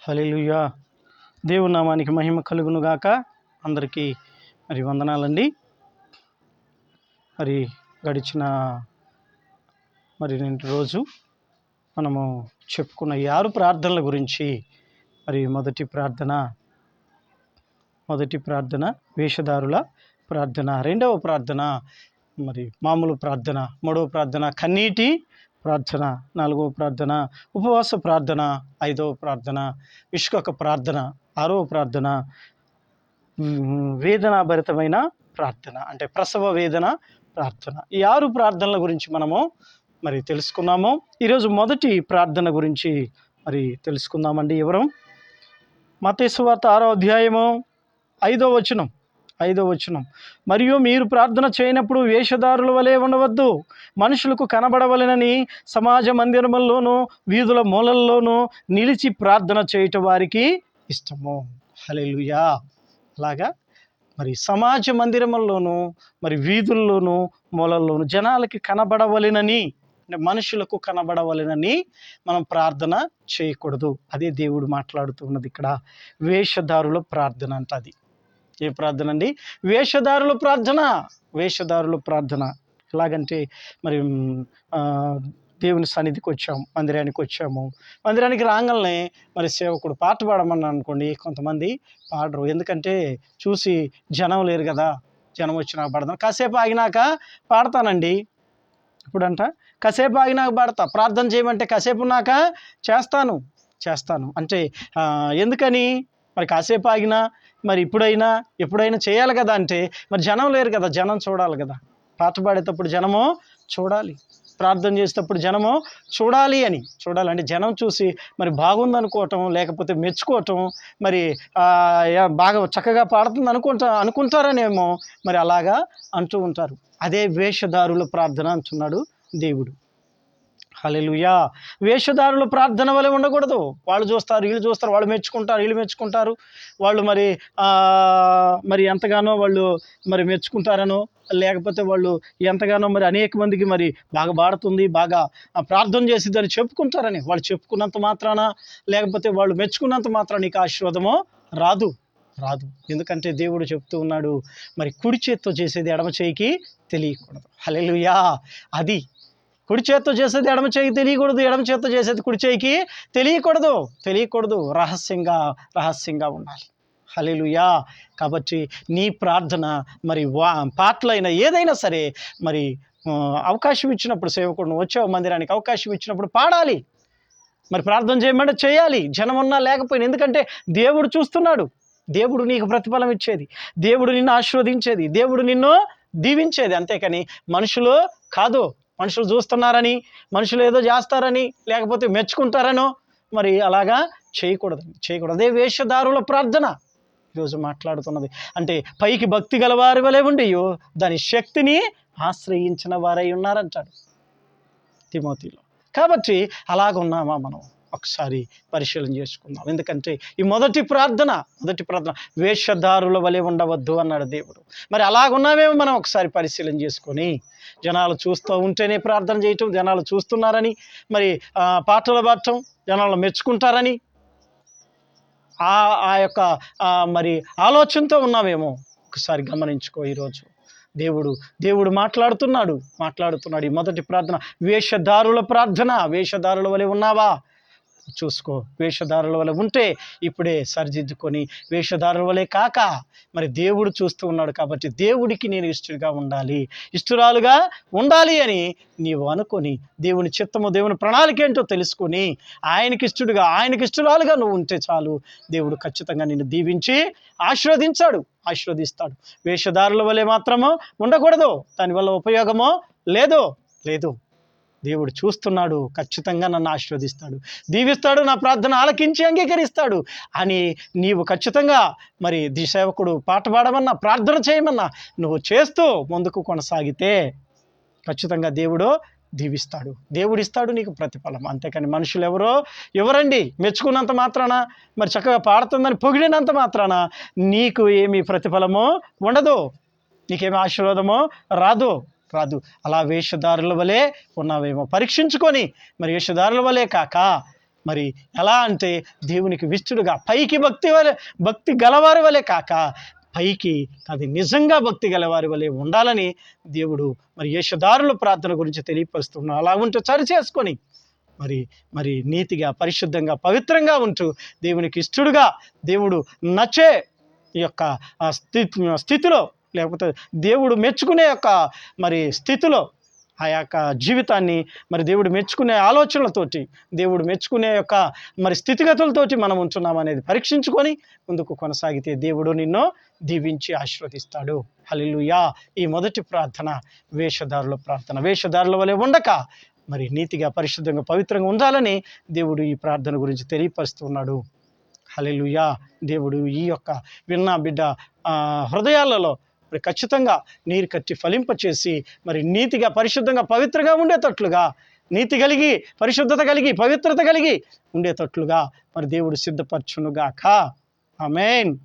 హల్లెలూయా. దేవుని నామానికి మహిమ కలుగును గాక. అందరికీ వందనాలండి. గడిచిన నిన్నటి రోజు మనము చెప్పుకున్న ఈ 6 ప్రార్థనల గురించి మొదటి ప్రార్థన వేషధారుల ప్రార్థన, రెండవ ప్రార్థన మామూలు ప్రార్థన, మూడవ ప్రార్థన కన్నీటి ప్రార్థన, నాలుగవ ప్రార్థన ఉపవాస ప్రార్థన, ఐదవ ప్రార్థన విశ్వక ప్రార్థన, ఆరవ ప్రార్థన వేదనాభరితమైన ప్రార్థన అంటే ప్రసవ వేదన ప్రార్థన. ఈ 6 ప్రార్థనల గురించి మనము తెలుసుకున్నాము. ఈరోజు మొదటి ప్రార్థన గురించి తెలుసుకుందామండి. ఎవరు? మత్తయి సువార్త 6వ అధ్యాయము 5వ వచనం. మరియు మీరు ప్రార్థన చేయనప్పుడు వేషధారుల వలె ఉండవద్దు, మనుషులకు కనబడవలెనని సమాజ మందిరముల్లోనూ వీధుల మూలల్లోనూ నిలిచి ప్రార్థన చేయటం వారికి ఇష్టము. హల్లెలూయా. అలాగా సమాజ మందిరముల్లోనూ వీధుల్లోనూ మూలల్లోనూ జనాలకి కనబడవలెనని, మనుషులకు కనబడవలెనని మనం ప్రార్థన చేయకూడదు. అదే దేవుడు మాట్లాడుతున్నది ఇక్కడ. వేషధారుల ప్రార్థన అంట. అది ఏ ప్రార్థన అండి? వేషధారుల ప్రార్థన. ఎలాగంటే దేవుని సన్నిధికి వచ్చాము, మందిరానికి రాగానే సేవకుడు పాట పాడమని అనుకోండి, కొంతమంది పాడరు. ఎందుకంటే చూసి జనం లేరు కదా, జనం వచ్చినాక పాడతాను, కాసేపు ఆగినాక పాడతానండి. ఇప్పుడంట కాసేపు ఆగినాక పాడతా, ప్రార్థన చేయమంటే కాసేపు ఉన్నాక చేస్తాను అంటే ఎందుకని? కాసేపు ఆగినా ఎప్పుడైనా చేయాలి కదా. అంటే జనం లేరు కదా, జనం చూడాలి కదా. పాట పాడేటప్పుడు జనము చూడాలి, ప్రార్థన చేసేటప్పుడు జనము చూడాలి అంటే జనం చూసి బాగుందనుకోవటం, లేకపోతే మెచ్చుకోవటం, బాగా చక్కగా పాడుతుంది అనుకుంటారనేమో అలాగా అంటూ ఉంటారు. అదే వేషధారుల ప్రార్థన అంటున్నాడు దేవుడు. హల్లెలూయా. వేషధారుల ప్రార్థన వలె ఉండకూడదు. వాళ్ళు చూస్తారు, వీళ్ళు చూస్తారు, వాళ్ళు మెచ్చుకుంటారు, వీళ్ళు మెచ్చుకుంటారు, వాళ్ళు ఎంతగానో వాళ్ళు మెచ్చుకుంటారనో, లేకపోతే వాళ్ళు ఎంతగానో అనేక మందికి బాగా పాడుతుంది, బాగా ప్రార్థన చేసిద్దని చెప్పుకుంటారని. వాళ్ళు చెప్పుకున్నంత మాత్రాన, లేకపోతే వాళ్ళు మెచ్చుకున్నంత మాత్రాన నీకు ఆశీర్వాదమో రాదు. ఎందుకంటే దేవుడు చెప్తూ ఉన్నాడు, కుడి చేత్తో చేసేది ఎడమ చేయికి తెలియకూడదు. హల్లెలూయా. అది కుడి చేత్తో చేసేది ఎడమ చేయికి తెలియకూడదు, ఎడమ చేత్తో చేసేది కుడి చేయికి తెలియకూడదు. రహస్యంగా ఉండాలి. హల్లెలూయా. కాబట్టి నీ ప్రార్థన పాటలైనా ఏదైనా సరే అవకాశం ఇచ్చినప్పుడు, సేవకుడు వచ్చావు మందిరానికి, అవకాశం ఇచ్చినప్పుడు పాడాలి. ప్రార్థన చేయమంటే చేయాలి, జనం ఉన్నా లేకపోయినా. ఎందుకంటే దేవుడు చూస్తున్నాడు, దేవుడు నీకు ప్రతిఫలం ఇచ్చేది, దేవుడు నిన్ను ఆశీర్వదించేది, దేవుడు నిన్ను దీవించేది. అంతేకాని మనుషులు కాదు. మనుషులు చూస్తున్నారని, మనుషులు ఏదో చేస్తారని, లేకపోతే మెచ్చుకుంటారనో అలాగా చేయకూడదు. అదే వేషధారుల ప్రార్థన ఈరోజు మాట్లాడుతున్నది. అంటే పైకి భక్తి గలవారి వలె ఉండియో దాని శక్తిని ఆశ్రయించిన వారై ఉన్నారంటాడు తిమోతిలో. కాబట్టి అలాగున్నామా మనం? ఒకసారి పరిశీలన చేసుకుందాం. ఎందుకంటే ఈ మొదటి ప్రార్థన వేషధారుల వలె ఉండవద్దు అన్నాడు దేవుడు. అలాగున్నామేమో మనం ఒకసారి పరిశీలన చేసుకొని, జనాలు చూస్తూ ఉంటేనే ప్రార్థన చేయటం, జనాలు చూస్తున్నారని పాటలు పాడటం, జనాలు మెచ్చుకుంటారని ఆ యొక్క ఆలోచనతో ఉన్నామేమో ఒకసారి గమనించుకో. ఈరోజు దేవుడు మాట్లాడుతున్నాడు. ఈ మొదటి ప్రార్థన వేషధారుల వలె ఉన్నావా? చూసుకో. వేషధారుల వలె ఉంటే ఇప్పుడే సరిదిద్దుకొని, వేషధారుల వలె కాక దేవుడు చూస్తూ ఉన్నాడు కాబట్టి దేవుడికి నేను ఇష్టరాలుగా ఉండాలి అని నీవు అనుకొని, దేవుని చిత్తము, దేవుని ప్రణాళిక ఏంటో తెలుసుకొని, ఆయనకి ఇష్టరాలుగా నువ్వు ఉంటే చాలు. దేవుడు ఖచ్చితంగా నిన్ను దీవించి ఆశీర్వదిస్తాడు. వేషధారుల వలె మాత్రము ఉండకూడదు, దానివల్ల ఉపయోగమో లేదు. దేవుడు చూస్తున్నాడు, ఖచ్చితంగా నన్ను ఆశీర్వదిస్తాడు, దీవిస్తాడు, నా ప్రార్థన ఆలకించి అంగీకరిస్తాడు అని నీవు ఖచ్చితంగా సేవకుడు పాట పాడమన్నా, ప్రార్థన చేయమన్నా నువ్వు చేస్తూ ముందుకు కొనసాగితే ఖచ్చితంగా దేవుడు దీవిస్తాడు, దేవుడిస్తాడు నీకు ప్రతిఫలం. అంతేకాని మనుషులు ఎవరండి మెచ్చుకున్నంత మాత్రాన, చక్కగా పాడుతుందని పొగిడినంత మాత్రాన నీకు ఏమీ ప్రతిఫలమో ఉండదు, నీకేమీ ఆశీర్వాదమో రాదు. అలా వేషధారుల వలె ఉన్నావేమో పరీక్షించుకొని, వేషధారుల వలె కాక మరి ఎలా అంటే దేవునికి విష్టుడుగా పైకి భక్తి గలవారి వలె కాక పైకి అది నిజంగా భక్తి గలవారి వలె ఉండాలని దేవుడు మరి యేషధారుల ప్రార్థన గురించి తెలియపరుస్తున్నాడు. అలా ఉంటూ సరి చేసుకొని మరి నీతిగా, పరిశుద్ధంగా, పవిత్రంగా ఉంటూ దేవునికి ఇష్టడుగా, దేవుడు నచ్చే ఈ యొక్క స్థితిలో, లేకపోతే దేవుడు మెచ్చుకునే యొక్క మరి స్థితిలో ఆ యొక్క జీవితాన్ని మరి దేవుడు మెచ్చుకునే ఆలోచనలతోటి, దేవుడు మెచ్చుకునే యొక్క మరి స్థితిగతులతోటి మనం ఉంటున్నాం అనేది పరీక్షించుకొని ముందుకు కొనసాగితే దేవుడు నిన్ను దీవించి ఆశీర్వదిస్తాడు. హల్లెలూయా. ఈ మొదటి ప్రార్థన వేషధారుల ప్రార్థన. వేషధారుల వలె ఉండక మరి నీతిగా, పరిశుద్ధంగా, పవిత్రంగా ఉండాలని దేవుడు ఈ ప్రార్థన గురించి తెలియపరుస్తున్నాడు. హల్లెలూయా. దేవుడు ఈ యొక్క విన్న బిడ్డ హృదయాలలో మరి ఖచ్చితంగా నీరు కట్టి ఫలింపచేసి మరి నీతిగా, పరిశుద్ధంగా, పవిత్రంగా ఉండేటట్లుగా, నీతి కలిగి, పరిశుద్ధత కలిగి, పవిత్రత కలిగి ఉండేటట్లుగా మరి దేవుడు సిద్ధపరచునుగాక. ఆమేన్.